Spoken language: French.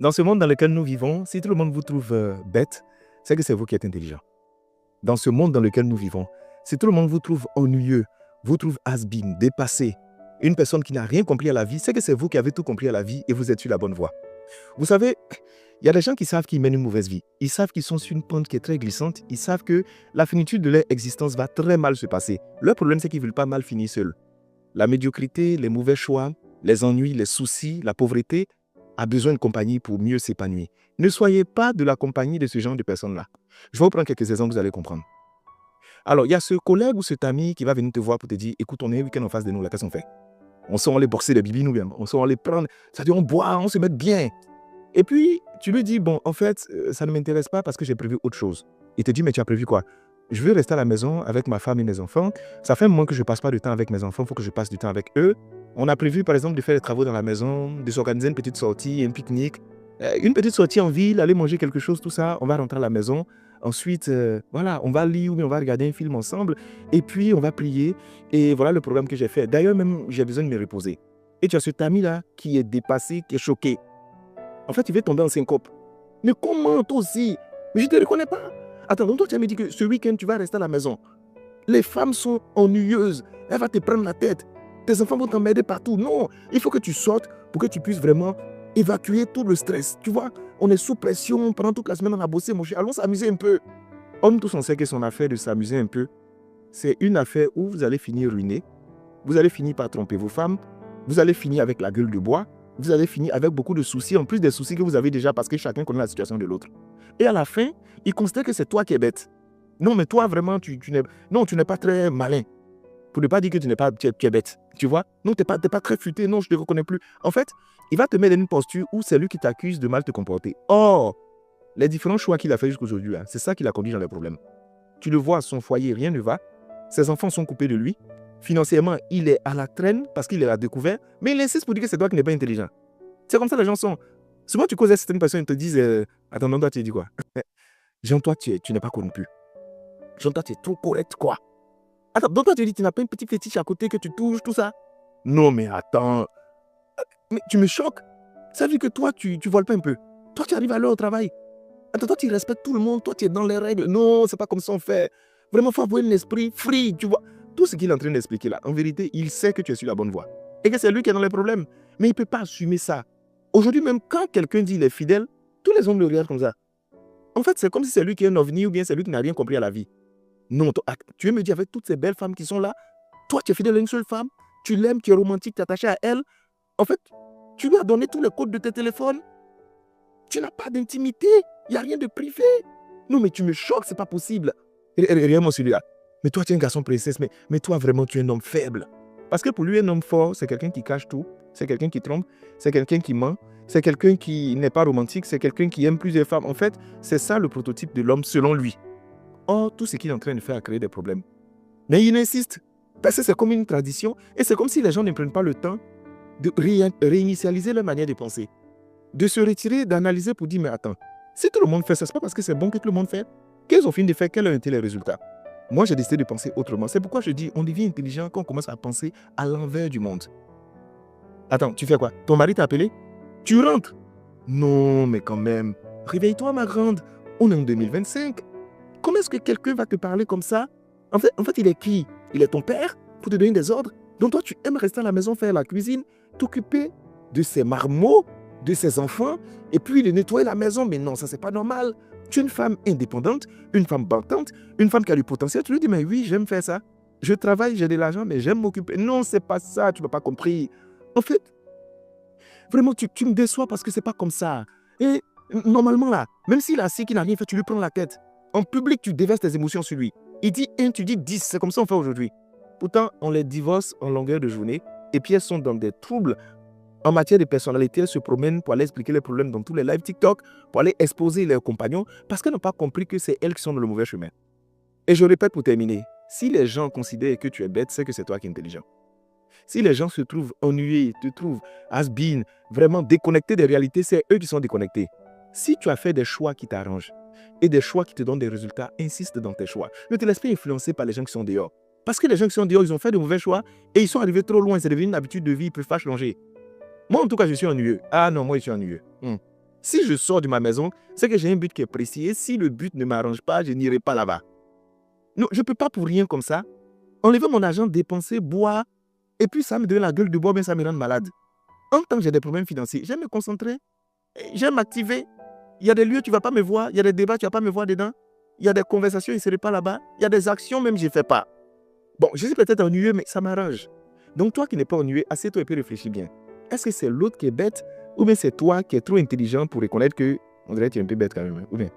Dans ce monde dans lequel nous vivons, si tout le monde vous trouve bête, c'est que c'est vous qui êtes intelligent. Dans ce monde dans lequel nous vivons, si tout le monde vous trouve ennuyeux, vous trouve has-been, dépassé, une personne qui n'a rien compris à la vie, c'est que c'est vous qui avez tout compris à la vie et vous êtes sur la bonne voie. Vous savez, il y a des gens qui savent qu'ils mènent une mauvaise vie. Ils savent qu'ils sont sur une pente qui est très glissante. Ils savent que la finitude de leur existence va très mal se passer. Leur problème, c'est qu'ils ne veulent pas mal finir seuls. La médiocrité, les mauvais choix, les ennuis, les soucis, la pauvreté a besoin de compagnie pour mieux s'épanouir. Ne soyez pas de la compagnie de ce genre de personnes-là. Je vais vous prendre quelques exemples, vous allez comprendre. Alors, il y a ce collègue ou cet ami qui va venir te voir pour te dire, écoute, on est un week-end en face de nous, là, qu'est-ce qu'on fait? On sort aller boxer des bibines ou bien, on sort aller prendre, c'est-à-dire on boit, on se met bien. Et puis, tu lui dis, bon, en fait, ça ne m'intéresse pas parce que j'ai prévu autre chose. Il te dit, mais tu as prévu quoi? Je veux rester à la maison avec ma femme et mes enfants. Ça fait un moment que je ne passe pas de temps avec mes enfants, il faut que je passe du temps avec eux. On a prévu, par exemple, de faire des travaux dans la maison, de s'organiser une petite sortie, un pique-nique, une petite sortie en ville, aller manger quelque chose, tout ça. On va rentrer à la maison. Ensuite, voilà, on va lire ou bien on va regarder un film ensemble. Et puis, on va prier. Et voilà le programme que j'ai fait. D'ailleurs, même, j'ai besoin de me reposer. Et tu as cet ami-là qui est dépassé, qui est choqué. En fait, il va tomber en syncope. Mais comment, toi aussi? Mais je ne te reconnais pas. Attends, donc toi, tu as me dit que ce week-end, tu vas rester à la maison. Les femmes sont ennuyeuses. Elles vont te prendre la tête. Tes enfants vont t'emmerder partout. Non, il faut que tu sortes pour que tu puisses vraiment évacuer tout le stress. Tu vois, on est sous pression. Pendant toute la semaine, on a bossé, mon cher. Allons s'amuser un peu. Homme, tous on sait que son affaire de s'amuser un peu, c'est une affaire où vous allez finir ruiné. Vous allez finir par tromper vos femmes. Vous allez finir avec la gueule de bois. Vous allez finir avec beaucoup de soucis, en plus des soucis que vous avez déjà parce que chacun connaît la situation de l'autre. Et à la fin, il constate que c'est toi qui es bête. Non, mais toi, vraiment, tu n'es pas très malin. Pour ne pas dire que tu es bête. Tu vois? Non, tu n'es pas très futé. Non, je ne te reconnais plus. En fait, il va te mettre dans une posture où c'est lui qui t'accuse de mal te comporter. Or, les différents choix qu'il a fait jusqu'aujourd'hui, c'est ça qui l'a conduit dans les problèmes. Tu le vois, son foyer, rien ne va. Ses enfants sont coupés de lui. Financièrement, il est à la traîne parce qu'il est à découvert, mais il insiste pour dire que c'est toi qui n'es pas intelligent. C'est comme ça les gens sont. Souvent, tu causes à certaines personnes, ils te disent attends, non, toi, tu dis quoi? Jean, toi, tu n'es pas corrompu. Jean, toi, tu es trop correct, quoi. Attends, donc toi, tu dis tu n'as pas une petite fétiche à côté que tu touches, tout ça? Non, mais attends. Mais tu me choques. Ça veut dire que toi, tu voles pas un peu. Toi, tu arrives à l'heure au travail. Attends, toi, tu respectes tout le monde. Toi, tu es dans les règles. Non, c'est pas comme ça on fait. Vraiment, il faut avoir un esprit free, tu vois. Tout ce qu'il est en train d'expliquer là, en vérité, il sait que tu es sur la bonne voie. Et que c'est lui qui est dans les problèmes. Mais il ne peut pas assumer ça. Aujourd'hui, même quand quelqu'un dit qu'il est fidèle, tous les hommes le regardent comme ça. En fait, c'est comme si c'est lui qui est un ovni ou bien c'est lui qui n'a rien compris à la vie. Non, tu veux me dire avec toutes ces belles femmes qui sont là, toi, tu es fidèle à une seule femme, tu l'aimes, tu es romantique, tu es attaché à elle. En fait, tu lui as donné tous les codes de tes téléphones. Tu n'as pas d'intimité, il n'y a rien de privé. Non, mais tu me choques, c'est pas possible. Regarde-moi celui-là. Mais toi, tu es un garçon princesse, mais toi, vraiment, tu es un homme faible. Parce que pour lui, un homme fort, c'est quelqu'un qui cache tout, c'est quelqu'un qui trompe, c'est quelqu'un qui ment, c'est quelqu'un qui n'est pas romantique, c'est quelqu'un qui aime plusieurs femmes. En fait, c'est ça le prototype de l'homme selon lui. Or, tout ce qu'il est en train de faire a créé des problèmes. Mais il insiste, parce que c'est comme une tradition, et c'est comme si les gens ne prennent pas le temps de réinitialiser leur manière de penser, de se retirer, d'analyser pour dire, mais attends, si tout le monde fait ça, c'est pas parce que c'est bon que tout le monde fait. Qu'elles ont fini de faire, quels ont été les résultats? Moi, j'ai décidé de penser autrement. C'est pourquoi je dis, on devient intelligent quand on commence à penser à l'envers du monde. Attends, tu fais quoi? Ton mari t'a appelé? Tu rentres? Non, mais quand même. Réveille-toi, ma grande. On est en 2025. Comment est-ce que quelqu'un va te parler comme ça? En fait, il est qui? Il est ton père pour te donner des ordres? Donc toi, tu aimes rester à la maison, faire la cuisine, t'occuper de ses marmots, de ses enfants, et puis de nettoyer la maison. Mais non, ça, c'est pas normal. Tu es une femme indépendante, une femme battante, une femme qui a du potentiel. Tu lui dis, mais oui, j'aime faire ça. Je travaille, j'ai de l'argent, mais j'aime m'occuper. Non, c'est pas ça, tu n'as pas compris. En fait, vraiment, tu me déçois parce que c'est pas comme ça. Et normalement, là, même s'il a assis, qu'il n'a rien fait, tu lui prends la tête. En public, tu déverses tes émotions sur lui. Il dit 1, tu dis 10. C'est comme ça qu'on fait aujourd'hui. Pourtant, on les divorce en longueur de journée. Et puis, elles sont dans des troubles. En matière de personnalité, elles se promènent pour aller expliquer les problèmes dans tous les lives TikTok, pour aller exposer leurs compagnons, parce qu'elles n'ont pas compris que c'est elles qui sont dans le mauvais chemin. Et je répète pour terminer, si les gens considèrent que tu es bête, c'est que c'est toi qui es intelligent. Si les gens se trouvent ennuyés, te trouvent has-been, vraiment déconnectés des réalités, c'est eux qui sont déconnectés. Si tu as fait des choix qui t'arrangent et des choix qui te donnent des résultats, insiste dans tes choix. Ne te laisse pas influencer par les gens qui sont dehors. Parce que les gens qui sont dehors, ils ont fait de mauvais choix et ils sont arrivés trop loin. C'est devenu une habitude de vie, ils ne peuvent pas changer. Moi, en tout cas, je suis ennuyeux. Ah non, moi, je suis ennuyeux. Si je sors de ma maison, c'est que j'ai un but qui est précis. Et si le but ne m'arrange pas, je n'irai pas là-bas. Non, je ne peux pas pour rien comme ça enlever mon argent, dépenser, boire, et puis ça me donne la gueule de bois, mais ça me rend malade. En tant que j'ai des problèmes financiers, j'aime me concentrer, j'aime m'activer. Il y a des lieux, tu ne vas pas me voir. Il y a des débats, tu ne vas pas me voir dedans. Il y a des conversations, je ne serai pas là-bas. Il y a des actions, même je ne fais pas. Bon, je suis peut-être ennuyeux, mais ça m'arrange. Donc toi qui n'es pas ennuyeux, assieds-toi et puis réfléchis bien. Est-ce que c'est l'autre qui est bête ou bien c'est toi qui es trop intelligent pour reconnaître que on dirait que tu es un peu bête quand même, ou bien